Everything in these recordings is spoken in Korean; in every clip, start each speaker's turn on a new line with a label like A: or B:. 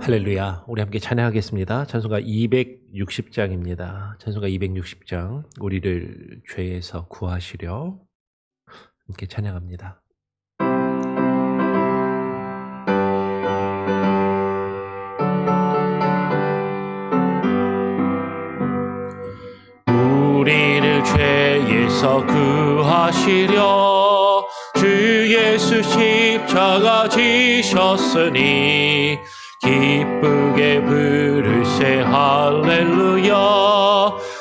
A: 할렐루야. 우리 함께 찬양하겠습니다. 찬송가 260장입니다. 찬송가 260장. 우리를 죄에서 구하시려 함께 찬양합니다. 우리를 죄에서 구하시려 주 예수 십자가 지셨으니 기쁘게 부르세 할렐루야.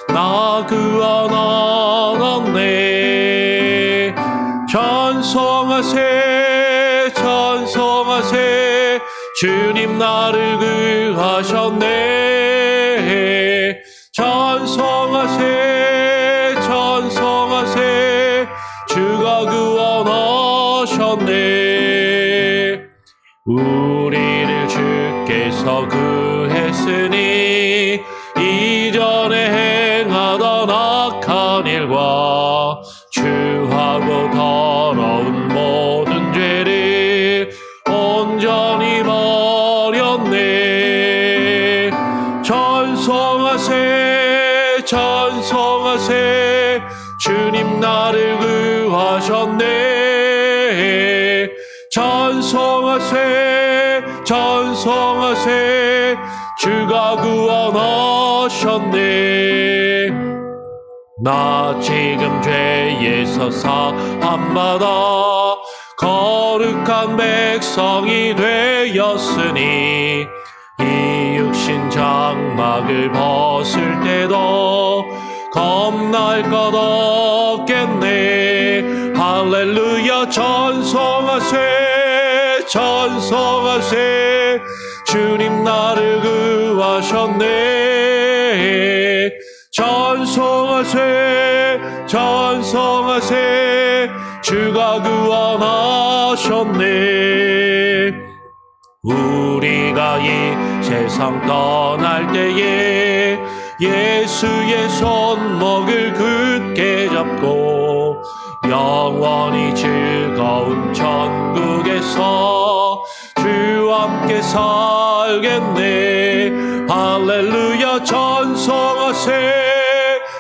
A: 나 구원 얻었네. 찬송하세 찬송하세 주님 나를 구하셨네. 찬송하세 찬송하세 주가 구원하셨네. 우리를 주께서 구했으니 이전에 행하던 악한 일과 추하고 더러운 모든 죄를 온전히 버렸네. 찬송하세 찬송하세 주님 나를 구하셨네. 찬송하세 찬송하세 주가 구원하셨네. 나 지금 죄에서 사함받아 거룩한 백성이 되었으니 이 육신 장막을 벗을 때도 겁날 것 없겠네. 할렐루야. 찬송하세 찬송하세 주님 나를 구하셨네. 찬송하세 찬송하세 주가 구원하셨네. 우리가 이 세상 떠날 때에 예수의 손목을 굳게 잡고 영원히 즐거운 천국에서 주와 함께 살겠네. 할렐루야. 찬송하세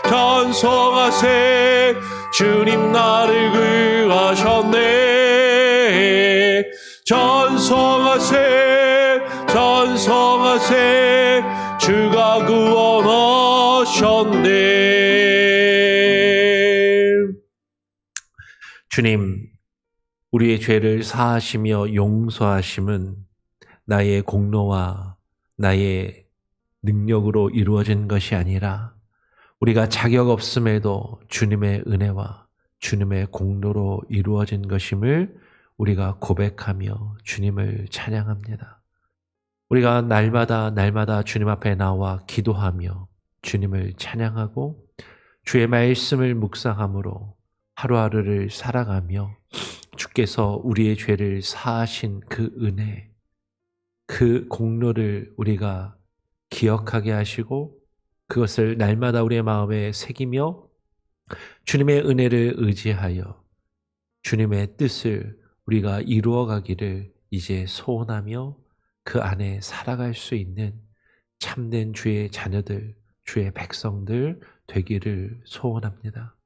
A: 찬송하세 주님 나를 구하셨네. 찬송하세 찬송하세 주가 구원하셨네. 주님, 우리의 죄를 사하시며 용서하심은 나의 공로와 나의 능력으로 이루어진 것이 아니라 우리가 자격 없음에도 주님의 은혜와 주님의 공로로 이루어진 것임을 우리가 고백하며 주님을 찬양합니다. 우리가 날마다 주님 앞에 나와 기도하며 주님을 찬양하고 주의 말씀을 묵상함으로 하루하루를 살아가며 주께서 우리의 죄를 사하신 그 은혜, 그 공로를 우리가 기억하게 하시고 그것을 날마다 우리의 마음에 새기며 주님의 은혜를 의지하여 주님의 뜻을 우리가 이루어가기를 이제 소원하며 그 안에 살아갈 수 있는 참된 주의 자녀들, 주의 백성들 되기를 소원합니다.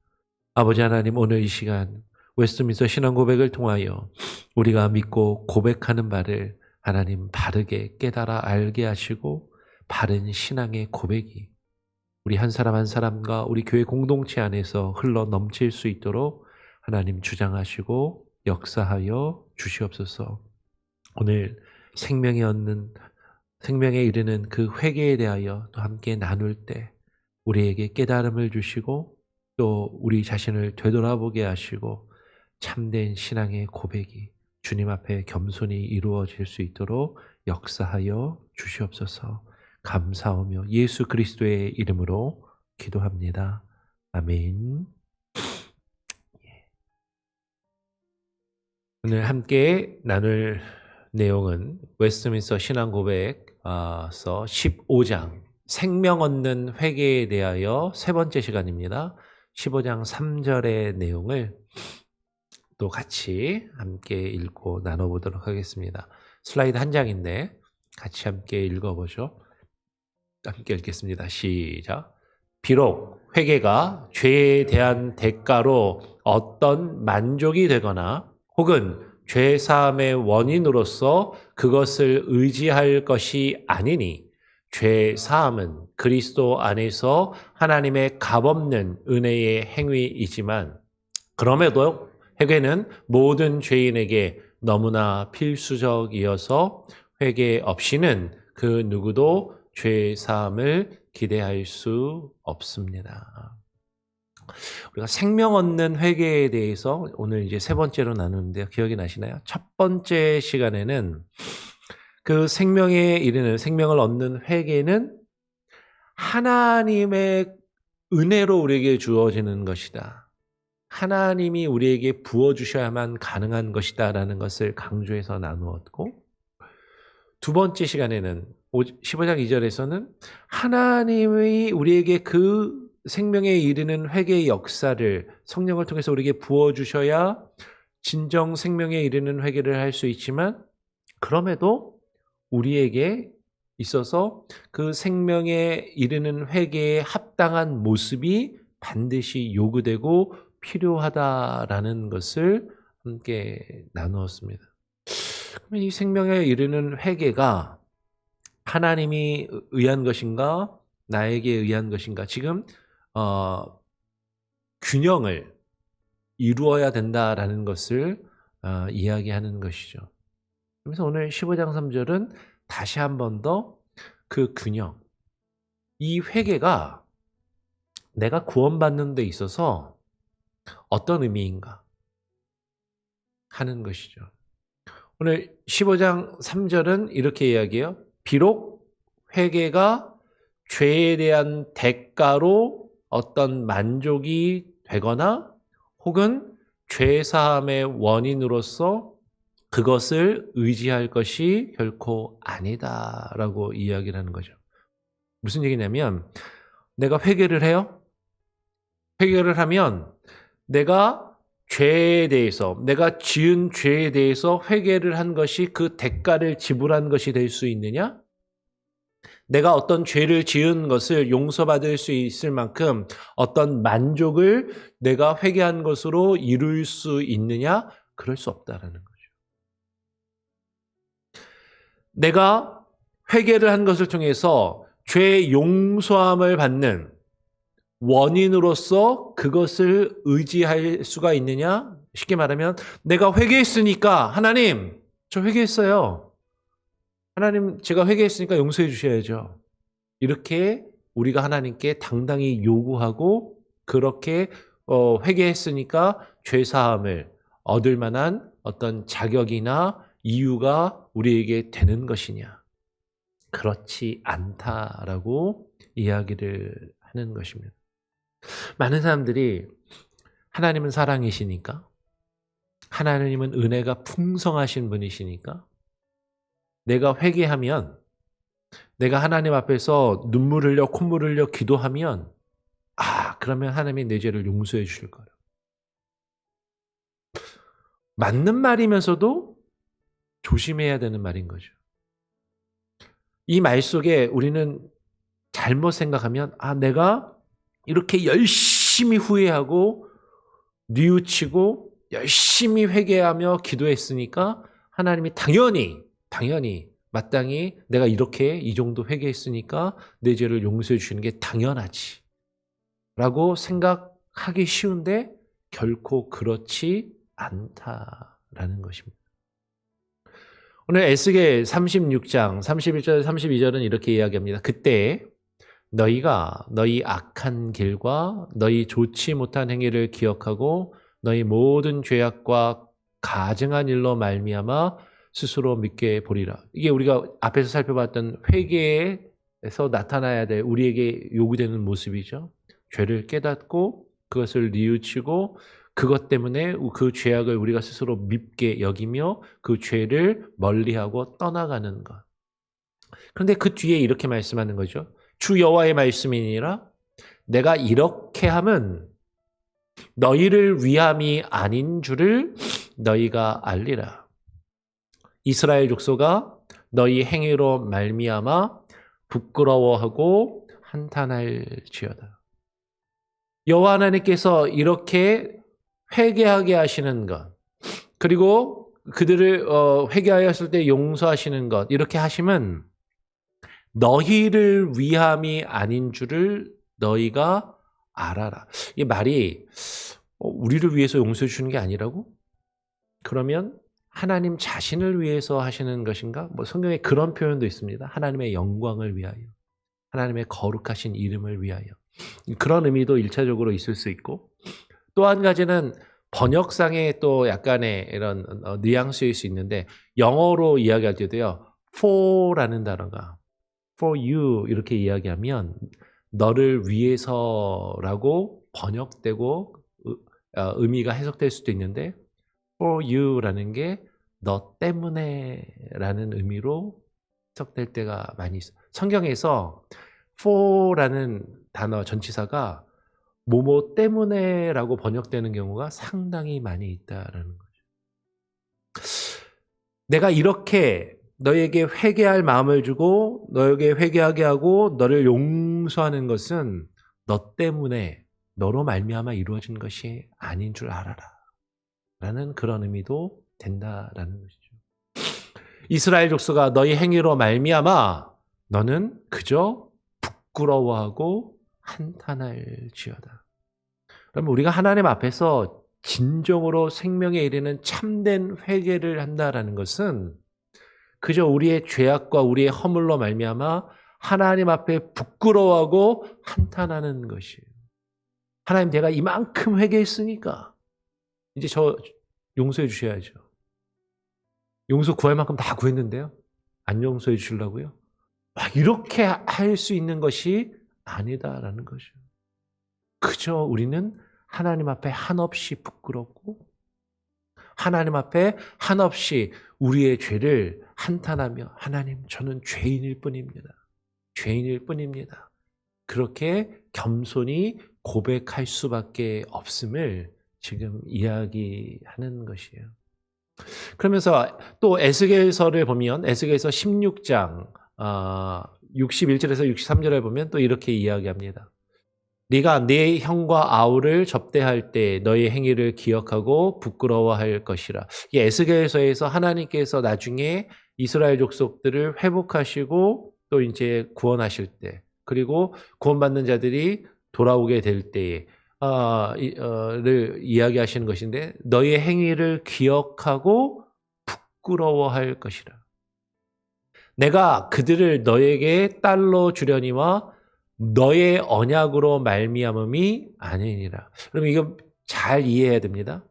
A: 아버지 하나님, 오늘 이 시간 웨스트민스터 신앙고백을 통하여 우리가 믿고 고백하는 바를 하나님 바르게 깨달아 알게 하시고 바른 신앙의 고백이 우리 한 사람 한 사람과 우리 교회 공동체 안에서 흘러 넘칠 수 있도록 하나님 주장하시고 역사하여 주시옵소서. 오늘 생명에 이르는 그 회개에 대하여 또 함께 나눌 때 우리에게 깨달음을 주시고 또 우리 자신을 되돌아보게 하시고 참된 신앙의 고백이 주님 앞에 겸손히 이루어질 수 있도록 역사하여 주시옵소서. 감사하며 예수 그리스도의 이름으로 기도합니다. 아멘. 오늘 함께 나눌 내용은 웨스트민스터 신앙고백서 15장 생명 얻는 회개에 대하여 세 번째 시간입니다. 15장 3절의 내용을 또 같이 함께 읽고 나눠보도록 하겠습니다. 슬라이드 한 장인데 같이 함께 읽어보죠. 함께 읽겠습니다. 시작. 비록 회개가 죄에 대한 대가로 어떤 만족이 되거나 혹은 죄 사함의 원인으로서 그것을 의지할 것이 아니니 죄 사함은 그리스도 안에서 하나님의 값없는 은혜의 행위이지만 그럼에도 회개는 모든 죄인에게 너무나 필수적이어서 회개 없이는 그 누구도 죄 사함을 기대할 수 없습니다. 우리가 생명 얻는 회개에 대해서 오늘 이제 세 번째로 나누는데요. 기억이 나시나요? 첫 번째 시간에는 그 생명에 이르는 생명을 얻는 회개는 하나님의 은혜로 우리에게 주어지는 것이다. 하나님이 우리에게 부어주셔야만 가능한 것이다 라는 것을 강조해서 나누었고, 두 번째 시간에는 15장 2절에서는 하나님이 우리에게 그 생명에 이르는 회개의 역사를 성령을 통해서 우리에게 부어주셔야 진정 생명에 이르는 회개를 할 수 있지만 그럼에도 우리에게 있어서 그 생명에 이르는 회개에 합당한 모습이 반드시 요구되고 필요하다라는 것을 함께 나누었습니다. 그러면 이 생명에 이르는 회개가 하나님이 의한 것인가 나에게 의한 것인가 지금 균형을 이루어야 된다라는 것을 이야기하는 것이죠. 그래서 오늘 15장 3절은 다시 한 번 더 그 균형, 이 회개가 내가 구원받는 데 있어서 어떤 의미인가 하는 것이죠. 오늘 15장 3절은 이렇게 이야기해요. 비록 회개가 죄에 대한 대가로 어떤 만족이 되거나 혹은 죄 사함의 원인으로서 그것을 의지할 것이 결코 아니다라고 이야기를 하는 거죠. 무슨 얘기냐면 내가 회개를 해요. 회개를 하면 내가 죄에 대해서, 내가 지은 죄에 대해서 회개를 한 것이 그 대가를 지불한 것이 될 수 있느냐? 내가 어떤 죄를 지은 것을 용서받을 수 있을 만큼 어떤 만족을 내가 회개한 것으로 이룰 수 있느냐? 그럴 수 없다라는 거죠. 내가 회개를 한 것을 통해서 죄의 용서함을 받는 원인으로서 그것을 의지할 수가 있느냐? 쉽게 말하면 내가 회개했으니까 하나님, 저 회개했어요. 하나님, 제가 회개했으니까 용서해 주셔야죠. 이렇게 우리가 하나님께 당당히 요구하고 그렇게 회개했으니까 죄사함을 얻을 만한 어떤 자격이나 이유가 우리에게 되는 것이냐? 그렇지 않다라고 이야기를 하는 것입니다. 많은 사람들이 하나님은 사랑이시니까, 하나님은 은혜가 풍성하신 분이시니까 내가 회개하면, 내가 하나님 앞에서 눈물 흘려 콧물 흘려 기도하면 그러면 하나님이 내 죄를 용서해 주실 거예요. 맞는 말이면서도 조심해야 되는 말인 거죠. 이 말 속에 우리는 잘못 생각하면 내가 이렇게 열심히 후회하고 뉘우치고 열심히 회개하며 기도했으니까 하나님이 당연히 마땅히 내가 이렇게 이 정도 회개했으니까 내 죄를 용서해 주시는 게 당연하지 라고 생각하기 쉬운데 결코 그렇지 않다라는 것입니다. 오늘 에스겔 36장 31절 32절은 이렇게 이야기합니다. 그때 너희가 너희 악한 길과 너희 좋지 못한 행위를 기억하고 너희 모든 죄악과 가증한 일로 말미암아 스스로 믿게 보리라. 이게 우리가 앞에서 살펴봤던 회개에서 나타나야 될 우리에게 요구되는 모습이죠. 죄를 깨닫고 그것을 뉘우치고 그것 때문에 그 죄악을 우리가 스스로 밉게 여기며 그 죄를 멀리하고 떠나가는 것. 그런데 그 뒤에 이렇게 말씀하는 거죠. 주 여호와의 말씀이니라 내가 이렇게 함은 너희를 위함이 아닌 줄을 너희가 알리라. 이스라엘 족속아 너희 행위로 말미암아 부끄러워하고 한탄할지어다. 여호와 하나님께서 이렇게 회개하게 하시는 것, 그리고 그들을 회개하였을 때 용서하시는 것, 이렇게 하시면 너희를 위함이 아닌 줄을 너희가 알아라. 이 말이 우리를 위해서 용서해 주는 게 아니라고? 그러면 하나님 자신을 위해서 하시는 것인가? 성경에 그런 표현도 있습니다. 하나님의 영광을 위하여, 하나님의 거룩하신 이름을 위하여. 그런 의미도 1차적으로 있을 수 있고, 또 한 가지는 번역상의 또 약간의 이런 뉘앙스일 수 있는데, 영어로 이야기할 때도요, for라는 단어가 for you 이렇게 이야기하면 너를 위해서라고 번역되고 의미가 해석될 수도 있는데, for you라는 게 너 때문에라는 의미로 해석될 때가 많이 있어요. 성경에서 for라는 단어 전치사가 뭐뭐 때문에라고 번역되는 경우가 상당히 많이 있다라는 거죠. 내가 이렇게 너에게 회개할 마음을 주고 너에게 회개하게 하고 너를 용서하는 것은 너 때문에 너로 말미암아 이루어진 것이 아닌 줄 알아라 라는 그런 의미도 된다라는 것이죠. 이스라엘 족속아 너희 행위로 말미암아 너는 그저 부끄러워하고 한탄할지어다. 그러면 우리가 하나님 앞에서 진정으로 생명에 이르는 참된 회개를 한다라는 것은 그저 우리의 죄악과 우리의 허물로 말미암아 하나님 앞에 부끄러워하고 한탄하는 것이에요. 하나님, 내가 이만큼 회개했으니까 이제 저 용서해 주셔야죠. 용서 구할 만큼 다 구했는데요, 안 용서해 주시려고요? 막 이렇게 할 수 있는 것이 아니다라는 거죠. 그저 우리는 하나님 앞에 한없이 부끄럽고 하나님 앞에 한없이 우리의 죄를 한탄하며 하나님, 저는 죄인일 뿐입니다. 죄인일 뿐입니다. 그렇게 겸손히 고백할 수밖에 없음을 지금 이야기하는 것이에요. 그러면서 또 에스겔서를 보면 에스겔서 16장 61절에서 63절을 보면 또 이렇게 이야기합니다. 네가 네 형과 아우를 접대할 때 너의 행위를 기억하고 부끄러워할 것이라. 이 에스겔서에서 하나님께서 나중에 이스라엘 족속들을 회복하시고 또 이제 구원하실 때, 그리고 구원받는 자들이 돌아오게 될 때에 를 이야기하시는 것인데, 너의 행위를 기억하고 부끄러워할 것이라. 내가 그들을 너에게 딸로 주려니와 너의 언약으로 말미암음이 아니니라. 그럼 이거 잘 이해해야 됩니다.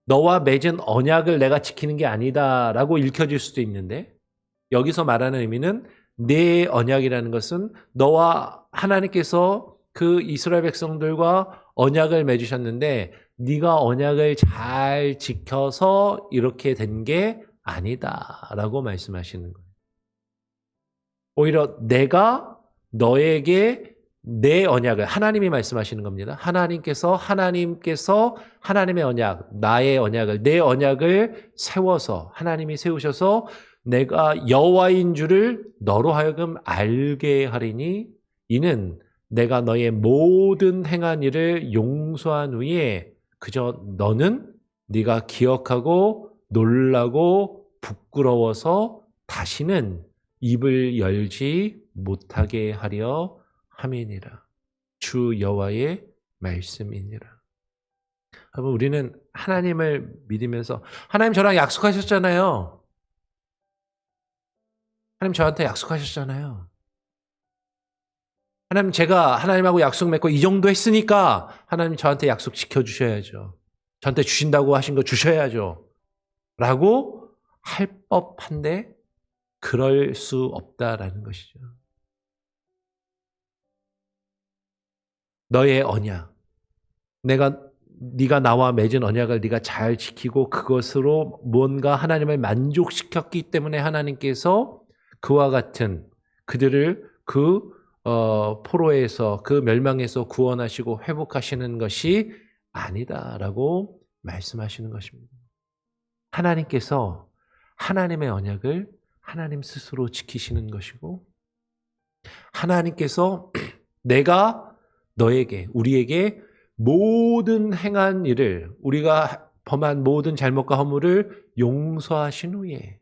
A: 너와 맺은 언약을 내가 지키는 게 아니다라고 읽혀질 수도 있는데, 여기서 말하는 의미는 내 언약이라는 것은 너와 하나님께서 그 이스라엘 백성들과 언약을 맺으셨는데 네가 언약을 잘 지켜서 이렇게 된 게 아니다라고 말씀하시는 거예요. 오히려 내가 너에게 내 언약을, 하나님이 말씀하시는 겁니다. 하나님께서 하나님의 언약, 나의 언약을, 내 언약을 세워서 하나님이 세우셔서 내가 여호와인 줄을 너로 하여금 알게 하리니 이는 내가 너의 모든 행한 일을 용서한 후에 그저 너는 네가 기억하고 놀라고 부끄러워서 다시는 입을 열지 못하게 하려 함이니라. 주 여호와의 말씀이니라. 여러분, 우리는 하나님을 믿으면서, 하나님 저랑 약속하셨잖아요. 하나님 저한테 약속하셨잖아요. 하나님, 제가 하나님하고 약속 맺고 이 정도 했으니까 하나님 저한테 약속 지켜주셔야죠. 저한테 주신다고 하신 거 주셔야죠. 라고 할 법한데 그럴 수 없다라는 것이죠. 너의 언약, 네가 나와 맺은 언약을 네가 잘 지키고 그것으로 뭔가 하나님을 만족시켰기 때문에 하나님께서 그와 같은 그들을 포로에서, 그 멸망에서 구원하시고 회복하시는 것이 아니다라고 말씀하시는 것입니다. 하나님께서 하나님의 언약을 하나님 스스로 지키시는 것이고, 하나님께서 내가 너에게, 우리에게 모든 행한 일을, 우리가 범한 모든 잘못과 허물을 용서하신 후에,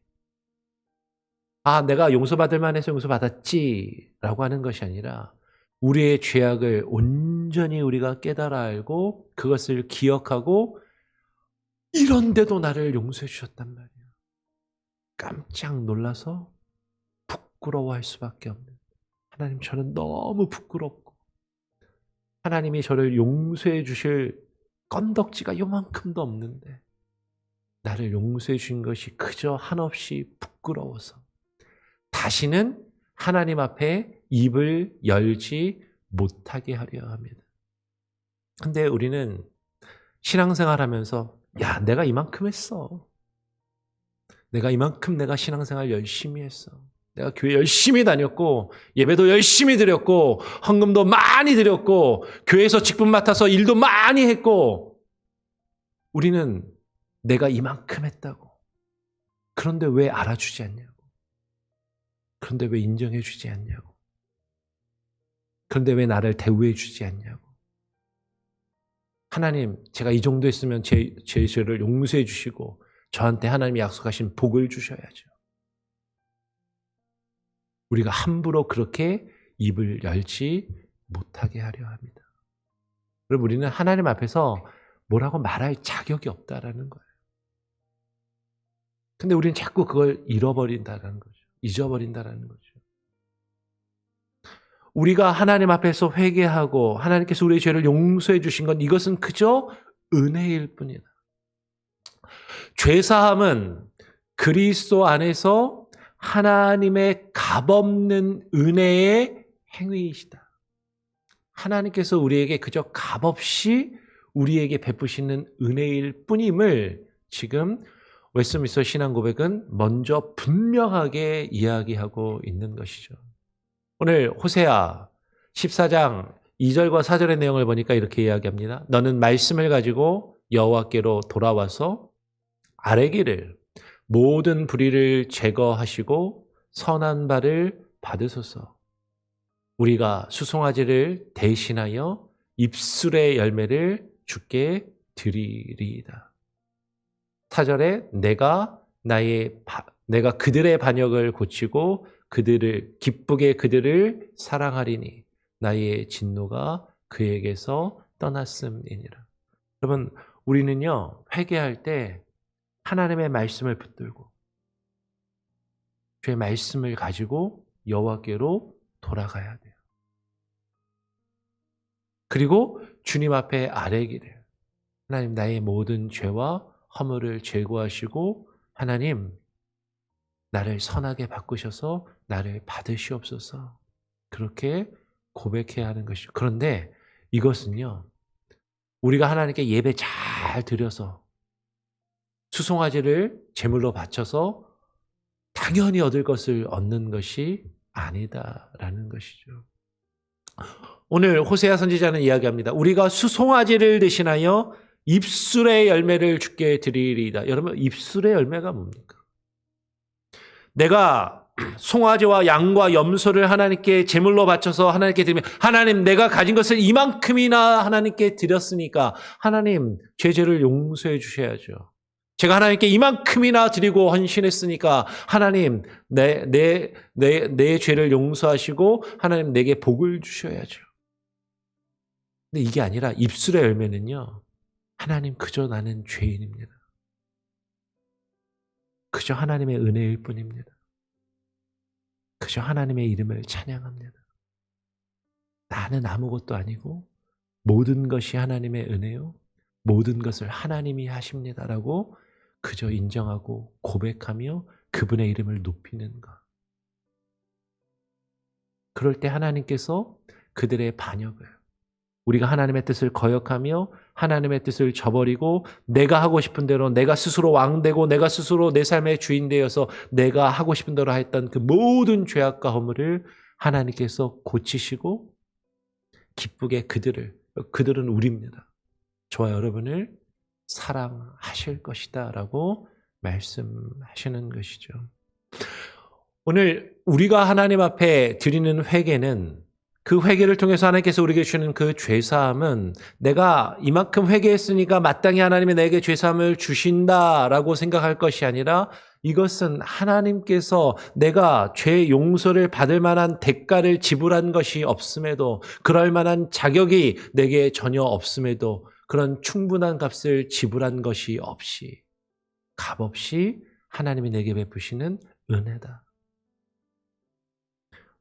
A: 내가 용서받을 만해서 용서받았지 라고 하는 것이 아니라 우리의 죄악을 온전히 우리가 깨달아 알고 그것을 기억하고, 이런데도 나를 용서해 주셨단 말이에요. 깜짝 놀라서 부끄러워할 수밖에 없는, 하나님 저는 너무 부끄럽고 하나님이 저를 용서해 주실 건덕지가 요만큼도 없는데 나를 용서해 주신 것이 그저 한없이 부끄러워서 다시는 하나님 앞에 입을 열지 못하게 하려 합니다. 근데 우리는 신앙생활 하면서 내가 이만큼 했어. 내가 이만큼 내가 신앙생활 열심히 했어. 내가 교회 열심히 다녔고 예배도 열심히 드렸고 헌금도 많이 드렸고 교회에서 직분 맡아서 일도 많이 했고, 우리는 내가 이만큼 했다고. 그런데 왜 알아주지 않냐고. 그런데 왜 인정해 주지 않냐고. 그런데 왜 나를 대우해 주지 않냐고. 하나님, 제가 이 정도 했으면 제 죄를 용서해 주시고 저한테 하나님이 약속하신 복을 주셔야죠. 우리가 함부로 그렇게 입을 열지 못하게 하려 합니다. 여러분, 우리는 하나님 앞에서 뭐라고 말할 자격이 없다라는 거예요. 근데 우리는 자꾸 그걸 잃어버린다라는 거죠. 잊어버린다라는 거죠. 우리가 하나님 앞에서 회개하고 하나님께서 우리의 죄를 용서해 주신 건 이것은 그저 은혜일 뿐이다. 죄사함은 그리스도 안에서 하나님의 값없는 은혜의 행위이시다. 하나님께서 우리에게 그저 값없이 우리에게 베푸시는 은혜일 뿐임을 지금 웨스트민스터 신앙고백은 먼저 분명하게 이야기하고 있는 것이죠. 오늘 호세아 14장 2절과 4절의 내용을 보니까 이렇게 이야기합니다. 너는 말씀을 가지고 여호와께로 돌아와서 아뢰기를 모든 불의를 제거하시고 선한 바를 받으소서. 우리가 수송아지를 대신하여 입술의 열매를 주께 드리리이다. 4절에 내가 그들의 반역을 고치고 기쁘게 그들을 사랑하리니 나의 진노가 그에게서 떠났음이니라. 여러분, 우리는요, 회개할 때 하나님의 말씀을 붙들고 주의 말씀을 가지고 여호와께로 돌아가야 돼요. 그리고 주님 앞에 아뢰기를, 하나님 나의 모든 죄와 허물을 제거하시고 하나님 나를 선하게 바꾸셔서 나를 받으시옵소서, 그렇게 고백해야 하는 것이죠. 그런데 이것은요, 우리가 하나님께 예배 잘 드려서 수송아지를 제물로 바쳐서 당연히 얻을 것을 얻는 것이 아니다라는 것이죠. 오늘 호세아 선지자는 이야기합니다. 우리가 수송아지를 대신하여 입술의 열매를 주께 드리리이다. 여러분, 입술의 열매가 뭡니까? 내가 송아지와 양과 염소를 하나님께 제물로 바쳐서 하나님께 드리면, 하나님 내가 가진 것을 이만큼이나 하나님께 드렸으니까 하나님 제 죄를 용서해 주셔야죠. 제가 하나님께 이만큼이나 드리고 헌신했으니까 하나님 내 죄를 용서하시고 하나님 내게 복을 주셔야죠. 근데 이게 아니라 입술의 열매는요, 하나님 그저 나는 죄인입니다. 그저 하나님의 은혜일 뿐입니다. 그저 하나님의 이름을 찬양합니다. 나는 아무것도 아니고 모든 것이 하나님의 은혜요, 모든 것을 하나님이 하십니다라고 그저 인정하고 고백하며 그분의 이름을 높이는 것. 그럴 때 하나님께서 그들의 반역을, 우리가 하나님의 뜻을 거역하며 하나님의 뜻을 저버리고 내가 하고 싶은 대로 내가 스스로 왕되고 내가 스스로 내 삶의 주인 되어서 내가 하고 싶은 대로 했던 그 모든 죄악과 허물을 하나님께서 고치시고 기쁘게 그들은 우리입니다, 저와 여러분을 사랑하실 것이다 라고 말씀하시는 것이죠. 오늘 우리가 하나님 앞에 드리는 회개는 그 회개를 통해서 하나님께서 우리에게 주시는 그 죄사함은 내가 이만큼 회개했으니까 마땅히 하나님이 내게 죄사함을 주신다라고 생각할 것이 아니라 이것은 하나님께서 내가 죄 용서를 받을 만한 대가를 지불한 것이 없음에도 그럴 만한 자격이 내게 전혀 없음에도 그런 충분한 값을 지불한 것이 없이 값없이 하나님이 내게 베푸시는 은혜다.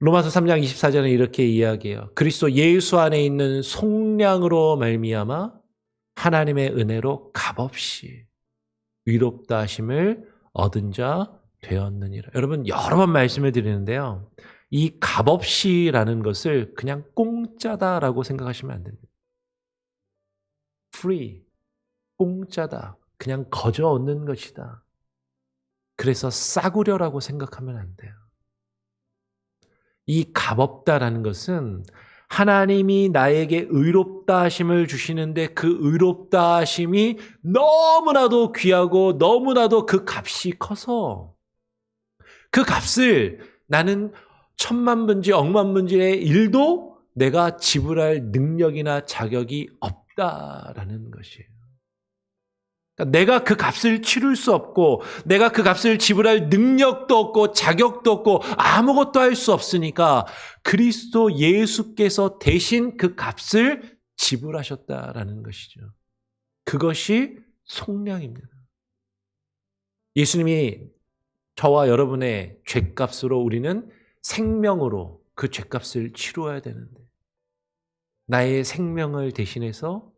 A: 로마서 3장 24절에 이렇게 이야기해요. 그리스도 예수 안에 있는 속량으로 말미암아 하나님의 은혜로 값없이 의롭다 하심을 얻은 자 되었느니라. 여러분 여러 번 말씀을 드리는데요. 이 값없이라는 것을 그냥 공짜다라고 생각하시면 안 됩니다. free, 공짜다. 그냥 거저 얻는 것이다. 그래서 싸구려라고 생각하면 안 돼요. 이 값없다라는 것은 하나님이 나에게 의롭다 하심을 주시는데 그 의롭다 하심이 너무나도 귀하고 너무나도 그 값이 커서 그 값을 나는 천만분지 억만분지의 일도 내가 지불할 능력이나 자격이 없다라는 것이에요. 내가 그 값을 치룰 수 없고 내가 그 값을 지불할 능력도 없고 자격도 없고 아무것도 할 수 없으니까 그리스도 예수께서 대신 그 값을 지불하셨다라는 것이죠. 그것이 속량입니다. 예수님이 저와 여러분의 죄값으로 우리는 생명으로 그 죄값을 치루어야 되는데 나의 생명을 대신해서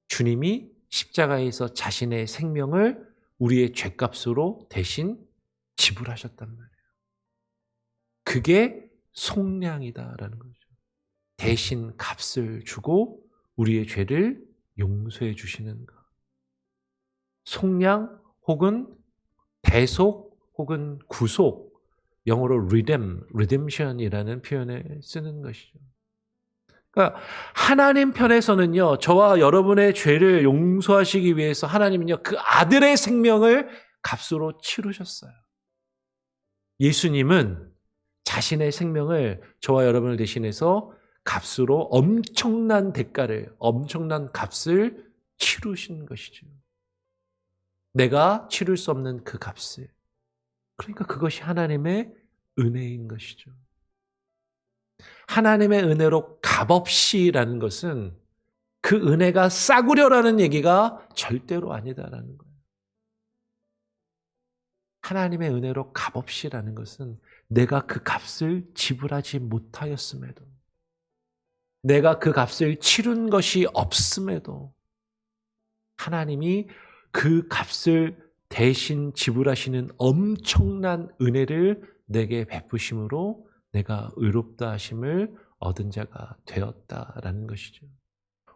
A: 주님이 십자가에서 자신의 생명을 우리의 죄값으로 대신 지불하셨단 말이에요. 그게 속량이다라는 거죠. 대신 값을 주고 우리의 죄를 용서해 주시는 것. 속량 혹은 대속 혹은 구속, 영어로 redemption이라는 표현을 쓰는 것이죠. 그러니까 하나님 편에서는요, 저와 여러분의 죄를 용서하시기 위해서 하나님은요, 그 아들의 생명을 값으로 치르셨어요. 예수님은 자신의 생명을 저와 여러분을 대신해서 값으로 엄청난 대가를, 엄청난 값을 치르신 것이죠. 내가 치를 수 없는 그 값을. 그러니까 그것이 하나님의 은혜인 것이죠. 하나님의 은혜로 값없이라는 것은 그 은혜가 싸구려라는 얘기가 절대로 아니다라는 거예요. 하나님의 은혜로 값없이라는 것은 내가 그 값을 지불하지 못하였음에도 내가 그 값을 치른 것이 없음에도 하나님이 그 값을 대신 지불하시는 엄청난 은혜를 내게 베푸심으로 내가 의롭다 하심을 얻은 자가 되었다라는 것이죠.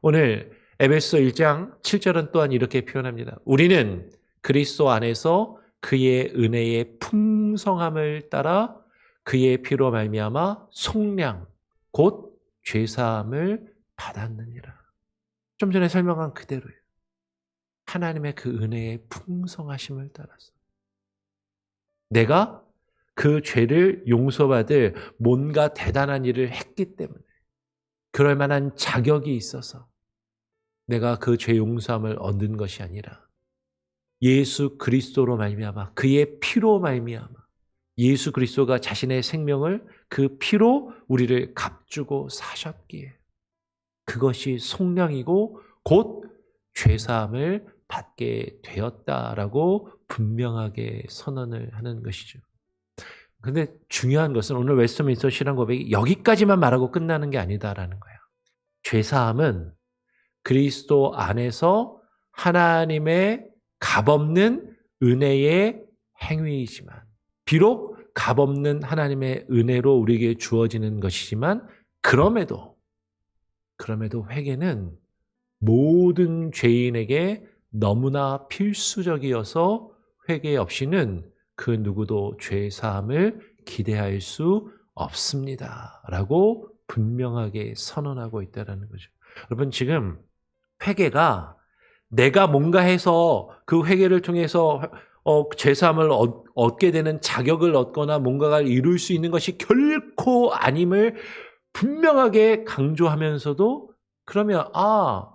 A: 오늘 에베소 1장 7절은 또한 이렇게 표현합니다. 우리는 그리스도 안에서 그의 은혜의 풍성함을 따라 그의 피로 말미암아 속량 곧 죄사함을 받았느니라. 좀 전에 설명한 그대로예요. 하나님의 그 은혜의 풍성하심을 따라서 내가 그 죄를 용서받을 뭔가 대단한 일을 했기 때문에 그럴 만한 자격이 있어서 내가 그 죄 용서함을 얻는 것이 아니라 예수 그리스도로 말미암아 그의 피로 말미암아 예수 그리스도가 자신의 생명을 그 피로 우리를 값주고 사셨기에 그것이 속량이고 곧 죄사함을 받게 되었다라고 분명하게 선언을 하는 것이죠. 근데 중요한 것은 오늘 웨스트민스터 신앙 고백이 여기까지만 말하고 끝나는 게 아니다라는 거예요. 죄사함은 그리스도 안에서 하나님의 값없는 은혜의 행위이지만 비록 값없는 하나님의 은혜로 우리에게 주어지는 것이지만 그럼에도 회개는 모든 죄인에게 너무나 필수적이어서 회개 없이는 그 누구도 죄 사함을 기대할 수 없습니다. 라고 분명하게 선언하고 있다는 거죠. 여러분 지금 회개가 내가 뭔가 해서 그 회개를 통해서 죄사함을 얻게 되는 자격을 얻거나 뭔가를 이룰 수 있는 것이 결코 아님을 분명하게 강조하면서도 그러면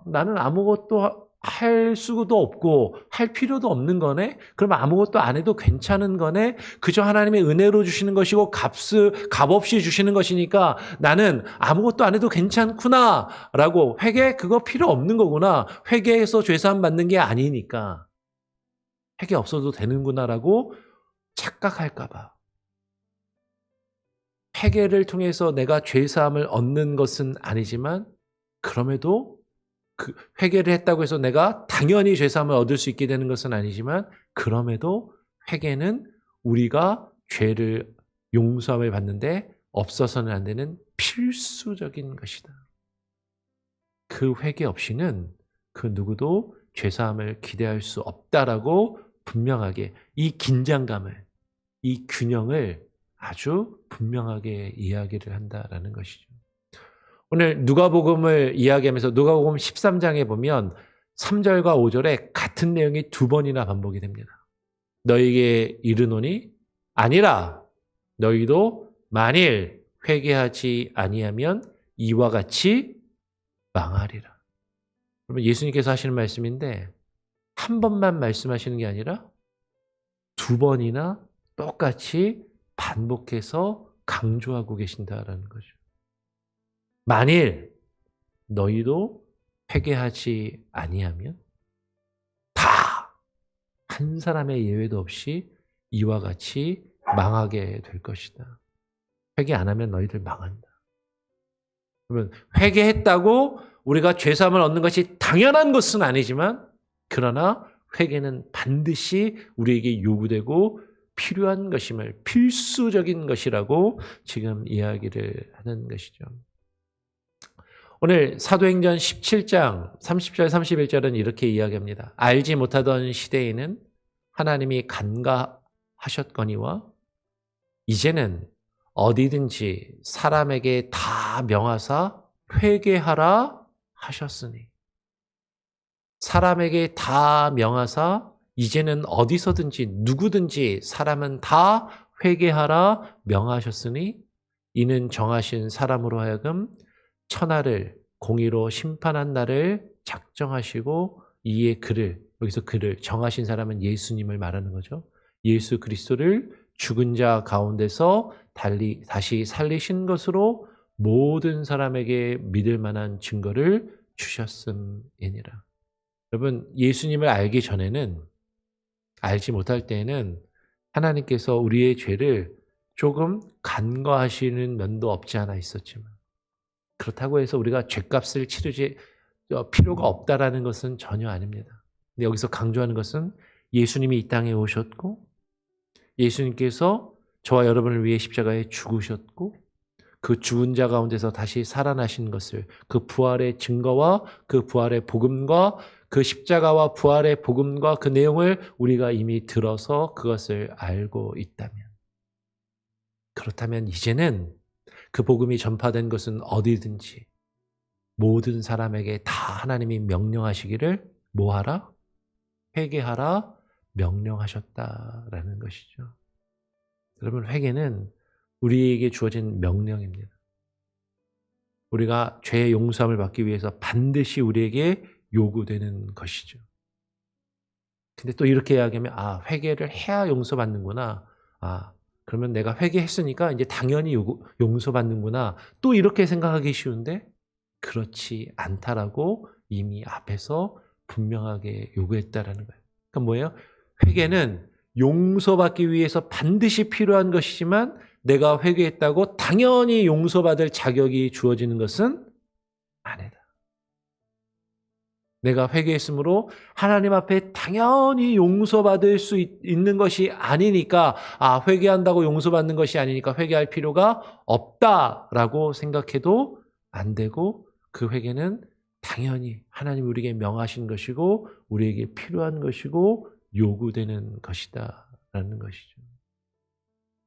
A: 나는 아무것도 할 수도 없고 할 필요도 없는 거네? 그러면 아무것도 안 해도 괜찮은 거네? 그저 하나님의 은혜로 주시는 것이고 값없이 주시는 것이니까 나는 아무것도 안 해도 괜찮구나 라고 회개 그거 필요 없는 거구나. 회개해서 죄사함 받는 게 아니니까 회개 없어도 되는구나 라고 착각할까 봐. 회개를 통해서 내가 죄사함을 얻는 것은 아니지만 그럼에도 그 회개를 했다고 해서 내가 당연히 죄사함을 얻을 수 있게 되는 것은 아니지만 그럼에도 회개는 우리가 죄를 용서함을 받는데 없어서는 안 되는 필수적인 것이다. 그 회개 없이는 그 누구도 죄사함을 기대할 수 없다라고 분명하게 이 긴장감을, 이 균형을 아주 분명하게 이야기를 한다라는 것이죠. 오늘 누가복음을 이야기하면서 누가복음 13장에 보면 3절과 5절에 같은 내용이 두 번이나 반복이 됩니다. 너희에게 이르노니 아니라 너희도 만일 회개하지 아니하면 이와 같이 망하리라. 그러면 예수님께서 하시는 말씀인데 한 번만 말씀하시는 게 아니라 두 번이나 똑같이 반복해서 강조하고 계신다라는 거죠. 만일 너희도 회개하지 아니하면 다 한 사람의 예외도 없이 이와 같이 망하게 될 것이다. 회개 안 하면 너희들 망한다. 그러면 회개했다고 우리가 죄사함을 얻는 것이 당연한 것은 아니지만 그러나 회개는 반드시 우리에게 요구되고 필요한 것임을 필수적인 것이라고 지금 이야기를 하는 것이죠. 오늘 사도행전 17장 30절 31절은 이렇게 이야기합니다. 알지 못하던 시대에는 하나님이 간과하셨거니와 이제는 어디든지 사람에게 다 명하사 회개하라 하셨으니 사람에게 다 명하사 이제는 어디서든지 누구든지 사람은 다 회개하라 명하셨으니 이는 정하신 사람으로 하여금 천하를 공의로 심판한 날을 작정하시고 이에 여기서 그를 정하신 사람은 예수님을 말하는 거죠. 예수 그리스도를 죽은 자 가운데서 다시 살리신 것으로 모든 사람에게 믿을 만한 증거를 주셨음이니라. 여러분, 예수님을 알기 전에는, 알지 못할 때에는 하나님께서 우리의 죄를 조금 간과하시는 면도 없지 않아 있었지만 그렇다고 해서 우리가 죄값을 치르지 필요가 없다라는 것은 전혀 아닙니다. 근데 여기서 강조하는 것은 예수님이 이 땅에 오셨고 예수님께서 저와 여러분을 위해 십자가에 죽으셨고 그 죽은 자 가운데서 다시 살아나신 것을 그 부활의 증거와 그 부활의 복음과 그 십자가와 부활의 복음과 그 내용을 우리가 이미 들어서 그것을 알고 있다면 그렇다면 이제는 그 복음이 전파된 것은 어디든지 모든 사람에게 다 하나님이 명령하시기를 뭐하라? 회개하라 명령하셨다라는 것이죠. 여러분, 회개는 우리에게 주어진 명령입니다. 우리가 죄의 용서함을 받기 위해서 반드시 우리에게 요구되는 것이죠. 근데 또 이렇게 이야기하면 회개를 해야 용서받는구나. 그러면 내가 회개했으니까 이제 당연히 용서받는구나. 또 이렇게 생각하기 쉬운데 그렇지 않다라고 이미 앞에서 분명하게 요구했다라는 거예요. 그러니까 뭐예요? 회개는 용서받기 위해서 반드시 필요한 것이지만 내가 회개했다고 당연히 용서받을 자격이 주어지는 것은 아니다. 내가 회개했으므로 하나님 앞에 당연히 용서받을 수 있는 것이 아니니까 회개한다고 용서받는 것이 아니니까 회개할 필요가 없다라고 생각해도 안 되고 그 회개는 당연히 하나님 우리에게 명하신 것이고 우리에게 필요한 것이고 요구되는 것이다라는 것이죠.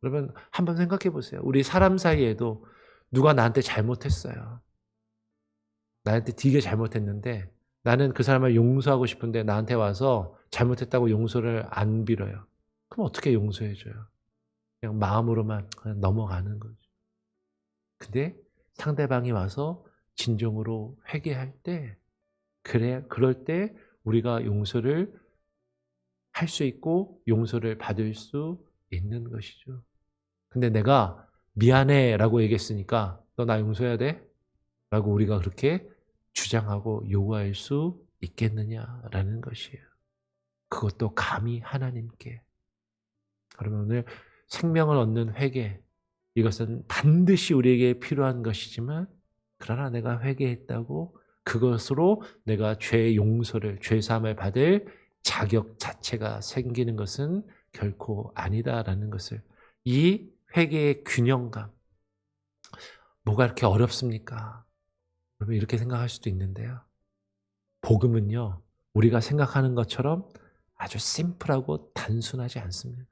A: 여러분 한번 생각해 보세요. 우리 사람 사이에도 누가 나한테 잘못했어요. 나한테 되게 잘못했는데 나는 그 사람을 용서하고 싶은데 나한테 와서 잘못했다고 용서를 안 빌어요. 그럼 어떻게 용서해줘요? 그냥 마음으로만 그냥 넘어가는 거죠. 근데 상대방이 와서 진정으로 회개할 때, 그럴 때 우리가 용서를 할 수 있고 용서를 받을 수 있는 것이죠. 근데 내가 미안해 라고 얘기했으니까 너 나 용서해야 돼? 라고 우리가 그렇게 주장하고 요구할 수 있겠느냐라는 것이에요. 그것도 감히 하나님께. 그러면 오늘 생명을 얻는 회개, 이것은 반드시 우리에게 필요한 것이지만, 그러나 내가 회개했다고 그것으로 내가 죄 용서를, 죄 사함을 받을 자격 자체가 생기는 것은 결코 아니다라는 것을, 이 회개의 균형감, 뭐가 이렇게 어렵습니까? 여러분 이렇게 생각할 수도 있는데요. 복음은요, 우리가 생각하는 것처럼 아주 심플하고 단순하지 않습니다.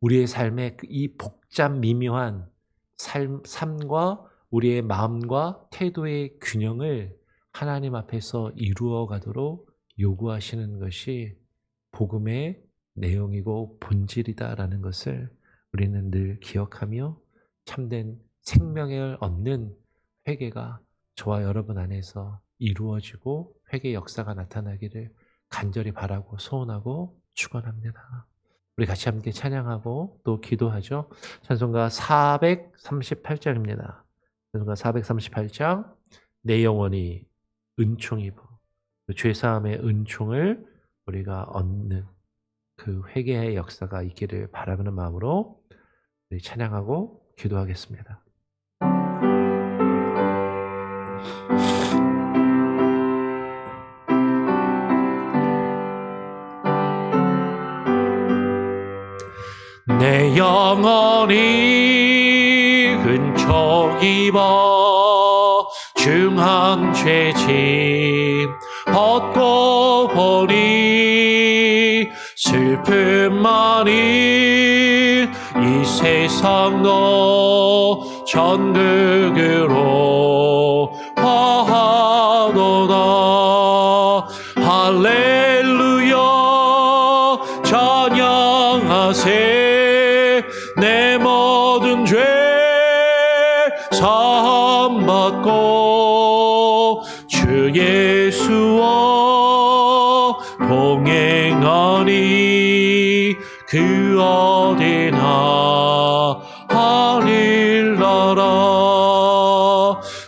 A: 우리의 삶의 이 복잡 미묘한 삶과 우리의 마음과 태도의 균형을 하나님 앞에서 이루어 가도록 요구하시는 것이 복음의 내용이고 본질이다라는 것을 우리는 늘 기억하며 참된 생명을 얻는 회개가 저와 여러분 안에서 이루어지고 회개의 역사가 나타나기를 간절히 바라고 소원하고 축원합니다. 우리 같이 함께 찬양하고 또 기도하죠. 찬송가 438장입니다. 찬송가 438장, 내 영혼이 은총 입어. 그 죄사함의 은총을 우리가 얻는 그 회개의 역사가 있기를 바라는 마음으로 우리 찬양하고 기도하겠습니다. 내 영혼이 은총 입어 중한 죄짐 얻고 보니 슬픔만이 이 세상도 전극으로 화하도다. 할렐루야 찬양하세. 내 모든 죄 사함 받고 주 예수와 동행하니 그 어디나 하늘나라.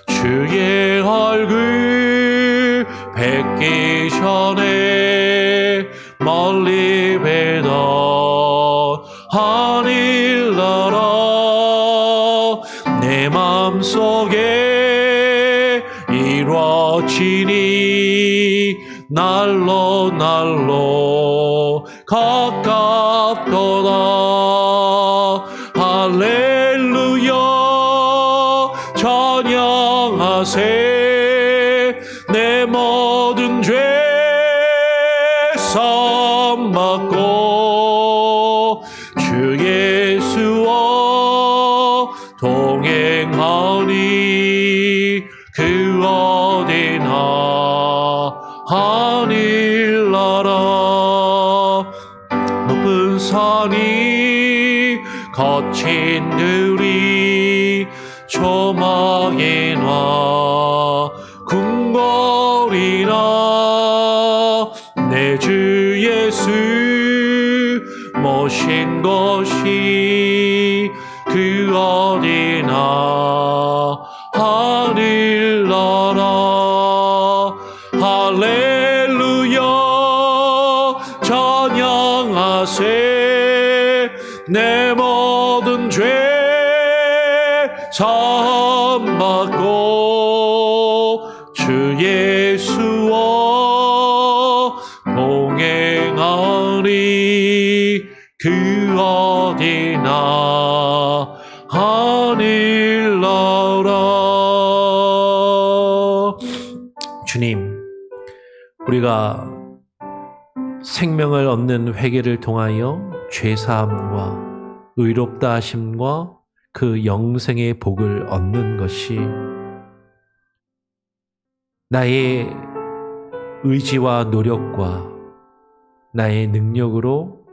A: 주의 얼굴 뵙기 전에 멀리 뵈던 하늘나라. 내 맘속에 이루어지니 날로 날로 가깝도다. 할렐루야 찬양하세. 내 모든 죄 사함 받고 주 예수와 동행하니 그 어디나 하늘나라. 높은 산이 거친 들이 조망이나 궁궐이나 내 주 예수 모신 것이 그 어디나 하늘나라. 할렐루야 찬양하세. 내 모든 죄 사함 받고 주 예수와 동행하니 그 어디나 하늘나라. 주님, 우리가 생명을 얻는 회개를 통하여 죄사함과 의롭다 하심과 그 영생의 복을 얻는 것이 나의 의지와 노력과 나의 능력으로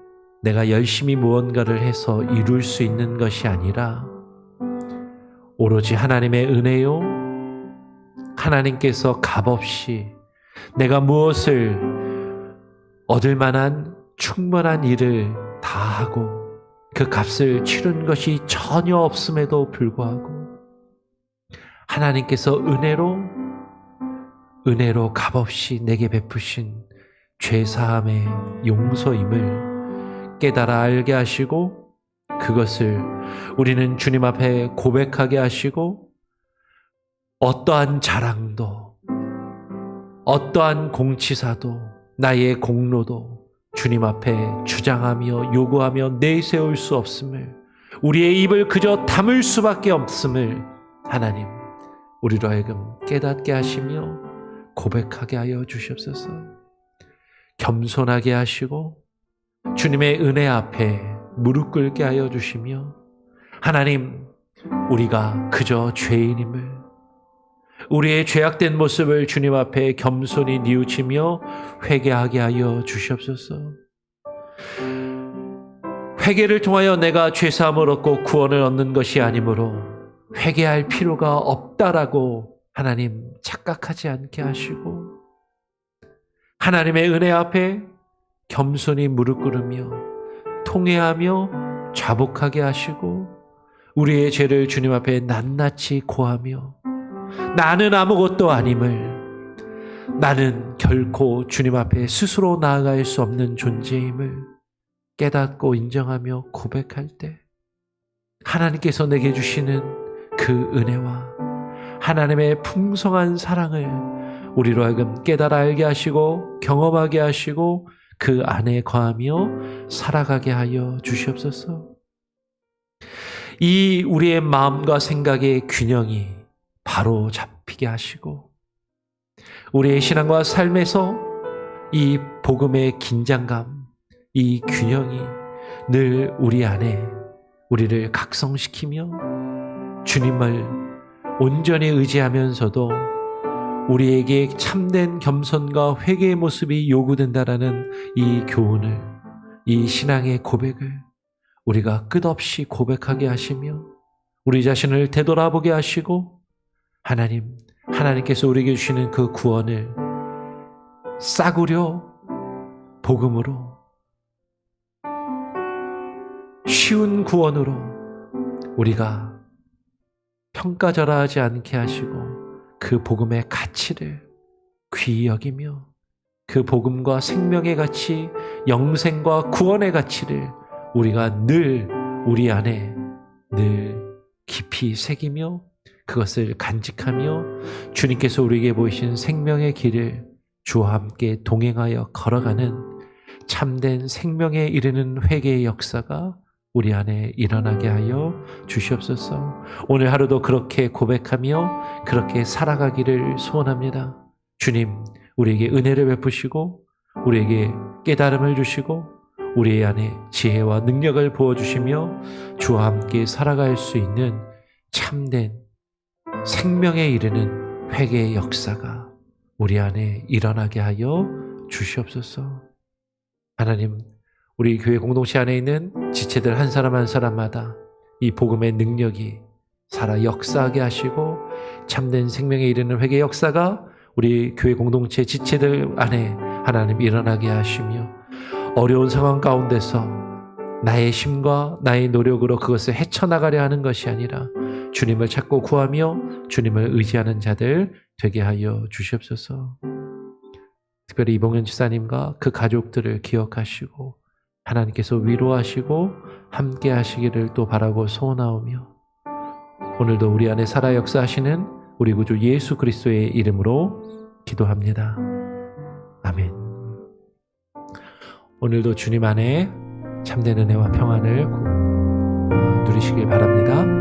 A: 내가 열심히 무언가를 해서 이룰 수 있는 것이 아니라 오로지 하나님의 은혜요, 하나님께서 값없이 내가 무엇을 얻을 만한 충분한 일을 다 하고 그 값을 치른 것이 전혀 없음에도 불구하고 하나님께서 은혜로 값없이 내게 베푸신 죄사함의 용서임을 깨달아 알게 하시고 그것을 우리는 주님 앞에 고백하게 하시고 어떠한 자랑도 어떠한 공치사도 나의 공로도 주님 앞에 주장하며 요구하며 내세울 수 없음을, 우리의 입을 그저 다물 수밖에 없음을 하나님 우리로 하여금 깨닫게 하시며 고백하게 하여 주시옵소서. 겸손하게 하시고 주님의 은혜 앞에 무릎 꿇게 하여 주시며 하나님 우리가 그저 죄인임을, 우리의 죄악된 모습을 주님 앞에 겸손히 뉘우치며 회개하게 하여 주시옵소서. 회개를 통하여 내가 죄사함을 얻고 구원을 얻는 것이 아니므로 회개할 필요가 없다라고 하나님 착각하지 않게 하시고 하나님의 은혜 앞에 겸손히 무릎 꿇으며 통회하며 자복하게 하시고 우리의 죄를 주님 앞에 낱낱이 고하며 나는 아무것도 아님을, 나는 결코 주님 앞에 스스로 나아갈 수 없는 존재임을 깨닫고 인정하며 고백할 때 하나님께서 내게 주시는 그 은혜와 하나님의 풍성한 사랑을 우리로 하여금 깨달아 알게 하시고 경험하게 하시고 그 안에 거하며 살아가게 하여 주시옵소서. 이 우리의 마음과 생각의 균형이 바로 잡히게 하시고 우리의 신앙과 삶에서 이 복음의 긴장감, 이 균형이 늘 우리 안에 우리를 각성시키며 주님을 온전히 의지하면서도 우리에게 참된 겸손과 회개의 모습이 요구된다라는 이 교훈을, 이 신앙의 고백을 우리가 끝없이 고백하게 하시며 우리 자신을 되돌아보게 하시고 하나님께서 우리에게 주시는 그 구원을 싸구려 복음으로, 쉬운 구원으로 우리가 평가절하하지 않게 하시고 그 복음의 가치를 귀히 여기며 그 복음과 생명의 가치, 영생과 구원의 가치를 우리가 늘 우리 안에 늘 깊이 새기며 그것을 간직하며 주님께서 우리에게 보이신 생명의 길을 주와 함께 동행하여 걸어가는 참된 생명에 이르는 회개의 역사가 우리 안에 일어나게 하여 주시옵소서. 오늘 하루도 그렇게 고백하며 그렇게 살아가기를 소원합니다. 주님, 우리에게 은혜를 베푸시고 우리에게 깨달음을 주시고 우리 안에 지혜와 능력을 부어주시며 주와 함께 살아갈 수 있는 참된 생명에 이르는 회개의 역사가 우리 안에 일어나게 하여 주시옵소서. 하나님, 우리 교회 공동체 안에 있는 지체들 한 사람 한 사람마다 이 복음의 능력이 살아 역사하게 하시고 참된 생명에 이르는 회개의 역사가 우리 교회 공동체 지체들 안에 하나님 일어나게 하시며 어려운 상황 가운데서 나의 힘과 나의 노력으로 그것을 헤쳐나가려 하는 것이 아니라 주님을 찾고 구하며 주님을 의지하는 자들 되게 하여 주시옵소서. 특별히 이봉현 지사님과 그 가족들을 기억하시고 하나님께서 위로하시고 함께 하시기를 또 바라고 소원하오며 오늘도 우리 안에 살아 역사하시는 우리 구주 예수 그리스도의 이름으로 기도합니다. 아멘. 오늘도 주님 안에 참된 은혜와 평안을 누리시길 바랍니다.